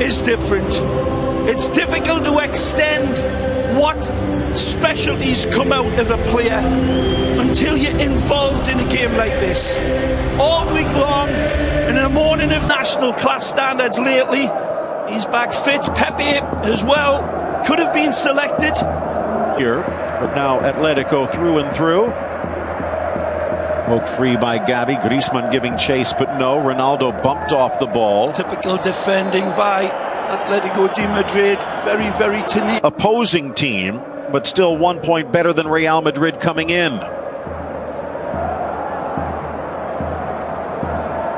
is different. It's difficult to extend what specialties come out of a player until you're involved in a game like this. All week long, and in a morning of national class standards lately, he's back fit. Pepe as well could have been selected. Here, but now Atletico through and through. Poked free by Gavi. Griezmann giving chase, but no. Ronaldo bumped off the ball. Typical defending by Atletico de Madrid. Very, very tenacious. Opposing team, but still 1 point better than Real Madrid coming in.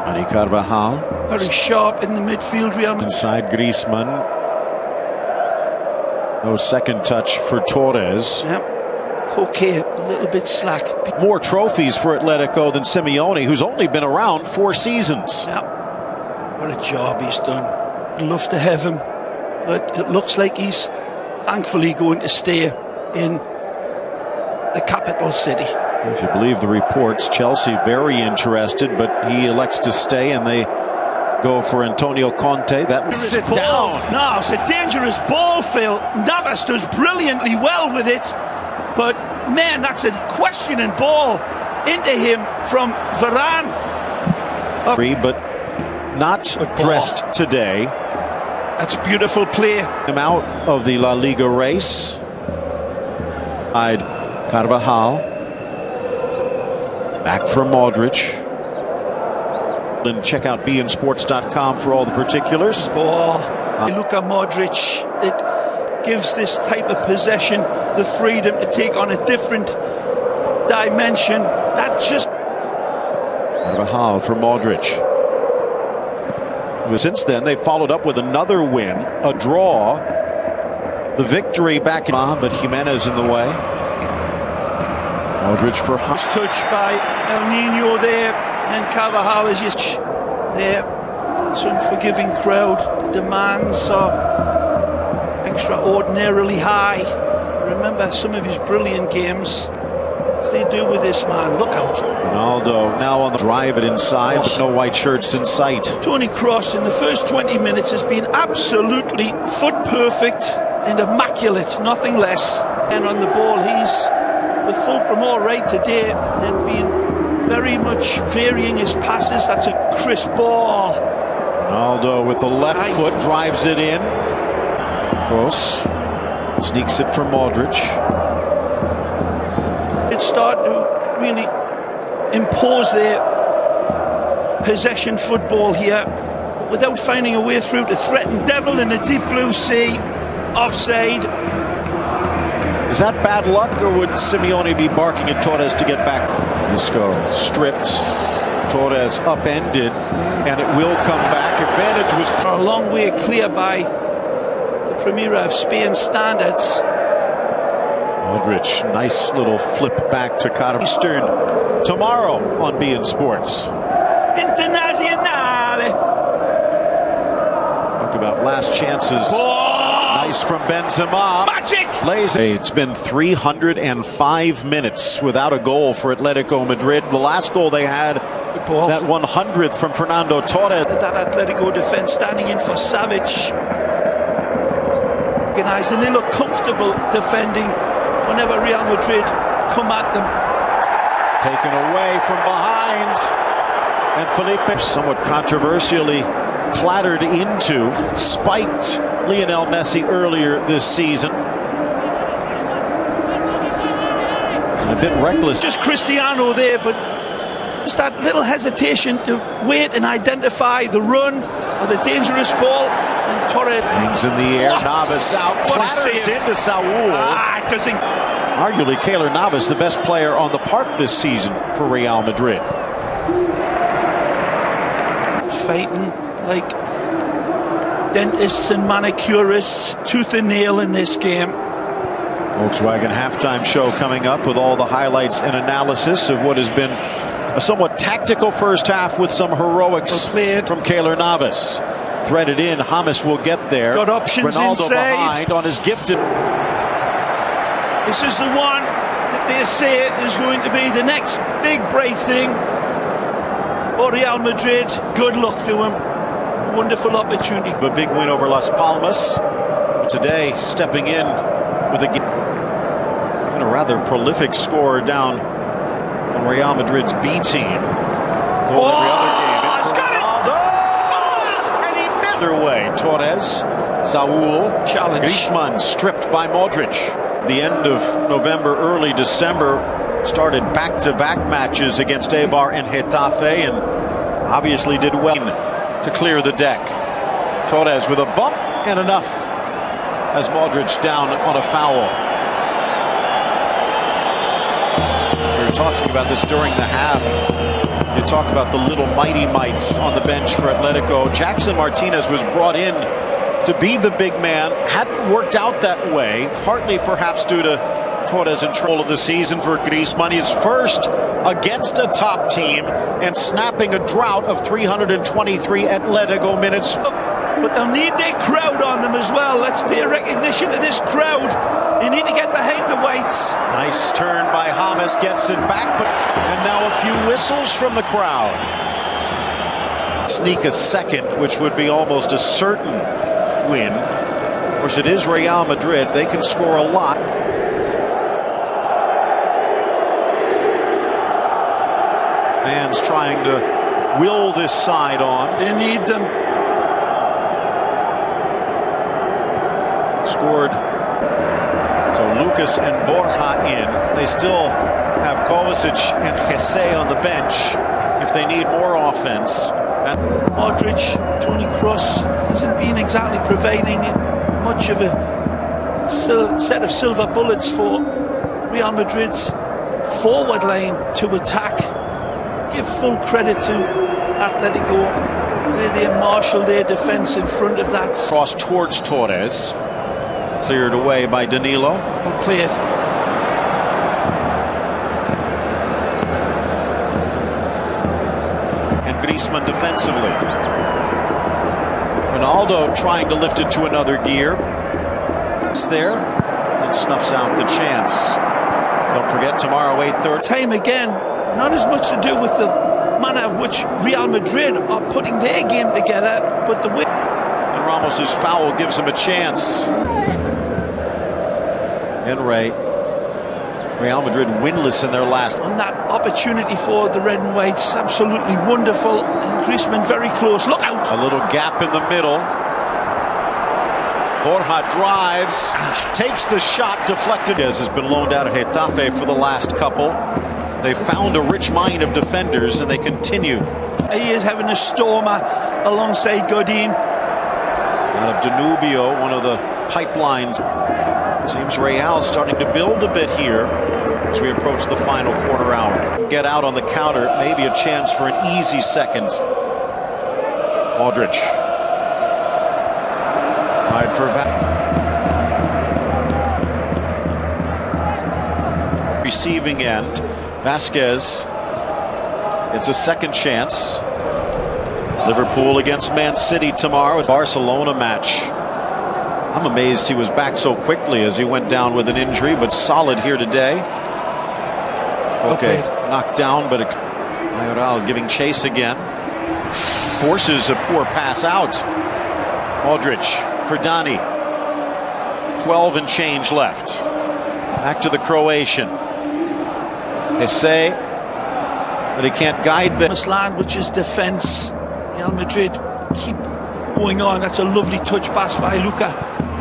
Dani Carvajal. Very sharp in the midfield. Real Madrid. Inside Griezmann. No second touch for Torres. Yep. Okay, a little bit slack. More trophies for Atletico than Simeone, who's only been around 4 seasons. Yeah. What a job he's done. I'd love to have him, but it looks like he's thankfully going to stay in the capital city. If you believe the reports, Chelsea very interested, but he elects to stay and they go for Antonio Conte. That sit down. No, it's a dangerous ball, Phil. Navas does brilliantly well with it, but man, that's a questioning ball into him from Varane. But not dressed today. That's beautiful play. Him out of the La Liga race. Carvajal. Back for Modric. And check out beInSports.com for all the particulars. Ball. Luka Modric. It gives this type of possession the freedom to take on a different dimension. That just... Carvajal for Modric. Since then, they followed up with another win, a draw, the victory back in... But Jimenez in the way. Modric for... Touched by El Nino there, and Carvajal is just there. It's an unforgiving crowd. The demands are extraordinarily high. Remember some of his brilliant games, as they do with this man. Look out. Ronaldo now on the drive it inside, but no white shirts in sight. Toni Kroos in the first 20 minutes has been absolutely foot perfect and immaculate, nothing less. And on the ball, he's with fulcrum all right today and being very much varying his passes. That's a crisp ball. Ronaldo with the left foot drives it in. Kroos sneaks it for Modric. It started to really impose their possession football here without finding a way through to threaten. Devil in the deep blue sea. Offside. Is that bad luck, or would Simeone be barking at Torres to get back? Isco stripped. Torres upended, and it will come back. Advantage was a long way clear by the Primera of Spain standards. Modric, nice little flip back to Carvajal. Eastern tomorrow on beIN Sports. Internazionale. Talk about last chances. Nice from Benzema. Magic. It's been 305 minutes without a goal for Atletico Madrid. The last goal they had, that 100th from Fernando Torres. That Atletico defense standing in for Savage. Organized, and they look comfortable defending whenever Real Madrid come at them. Taken away from behind. And Felipe, somewhat controversially clattered into, spiked Lionel Messi earlier this season. A bit reckless. Just Cristiano there, but just that little hesitation to wait and identify the run or the dangerous ball. And Torres hangs in the air. Navas out. Clatters into Saul. It doesn't. Arguably, Keylor Navas, the best player on the park this season for Real Madrid. Fighting like dentists and manicurists, tooth and nail in this game. Volkswagen halftime show coming up with all the highlights and analysis of what has been a somewhat tactical first half with some heroics from Keylor Navas. Threaded in, James will get there. Got options Ronaldo inside. Behind on his gifted. This is the one that they say is going to be the next big bright thing for Real Madrid. Good luck to him. Wonderful opportunity. A big win over Las Palmas. Today, stepping in with a rather prolific score down on Real Madrid's B team. Goal every other game. It's got it! And he missed their way. Torres, Saúl, challenge. Griezmann stripped by Modric. The end of November, early December, started back-to-back matches against Eibar and Getafe, and obviously did well to clear the deck. Torres with a bump and enough as Modric down on a foul. We were talking about this during the half. You talk about the little mighty mites on the bench for Atletico. Jackson Martinez was brought in to be the big man. Hadn't worked out that way, partly perhaps due to Torres in control of the season for Griezmann. He's first against a top team and snapping a drought of 323 Atletico minutes. But they'll need their crowd on them as well. Let's pay a recognition to this crowd. They need to get behind the whites. Nice turn by James, gets it back, and now a few whistles from the crowd. Sneak a second, which would be almost a certain win. Of course, it is Real Madrid. They can score a lot. Fans trying to will this side on. They need them. Scored. So Lucas and Borja in. They still have Kovacic and Jesse on the bench if they need more offense. And Modric, Toni Kroos hasn't been exactly providing much of a set of silver bullets for Real Madrid's forward line to attack. Give full credit to Atletico, where they marshal their defense in front of that. Cross towards Torres. Cleared away by Danilo. Well played. And Griezmann defensively. Ronaldo trying to lift it to another gear. It's there and snuffs out the chance. Don't forget, tomorrow 8:30. Time again. Not as much to do with the manner of which Real Madrid are putting their game together, but the way. And Ramos's foul gives him a chance. Real Madrid winless in their last. On that opportunity for the red and whites, absolutely wonderful. And Griezmann very close. Look out! A little gap in the middle. Borja drives, takes the shot, deflected. Has been loaned out of Getafe for the last couple. They found a rich mine of defenders, and they continue. He is having a stormer alongside Godin. Out of Danubio, one of the pipelines. Seems Real starting to build a bit here as we approach the final quarter hour. Get out on the counter, maybe a chance for an easy second. Modric. Right for receiving end. Vasquez. It's a second chance. Liverpool against Man City tomorrow. It's a Barcelona match. I'm amazed he was back so quickly as he went down with an injury, but solid here today. Okay, knocked down, but Mayoral giving chase again. Forces a poor pass out. Modric for Dani. 12 and change left. Back to the Croatian. They say, but he can't guide them. Land, which is defense. Real Madrid keep going on. That's a lovely touch pass by Luka.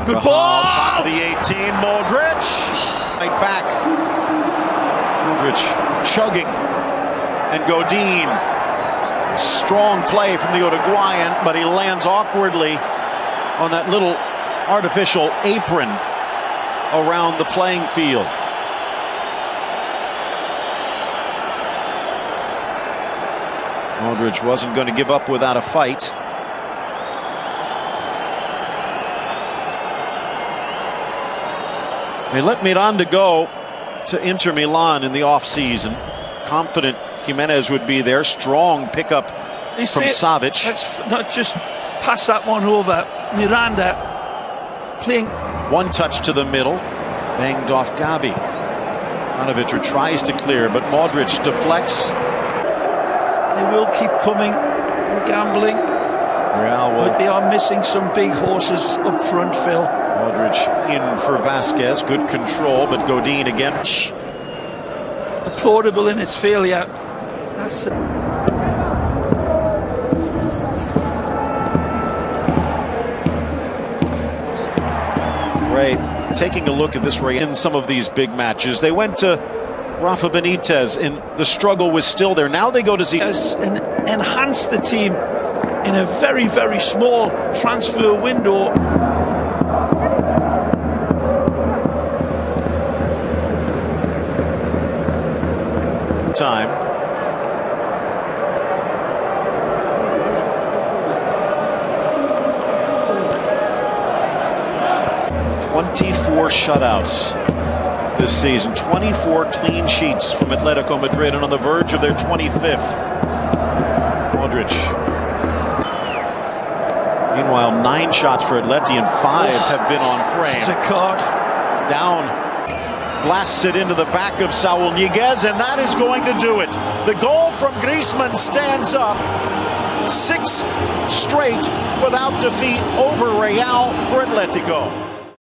Good ball! Top of the 18, Modric. Right back. Modric chugging. And Godin. Strong play from the Uruguayan, but he lands awkwardly on that little artificial apron around the playing field. Modric wasn't going to give up without a fight. They let Miranda go to Inter Milan in the offseason. Confident Jimenez would be there. Strong pickup from Savic. Let's not just pass that one over. Miranda playing. One touch to the middle. Banged off Gabi. Ivanovic tries to clear, but Modric deflects. They will keep coming and gambling. But they are missing some big horses up front, Phil. Modric in for Vasquez. Good control, but Godin again. Applaudable in its failure. That's Ray, taking a look at this Ray in some of these big matches. They went to Rafa Benitez, and the struggle was still there. Now they go to and enhance the team in a very, very small transfer window. Time. "24 shutouts this season, 24 clean sheets from Atletico Madrid, and on the verge of their 25th. Modric. Meanwhile, 9 shots for Atleti and 5 have been on frame. It's a card. Down. Blasts it into the back of Saul Niguez, and that is going to do it. The goal from Griezmann stands up. 6 straight without defeat over Real for Atletico.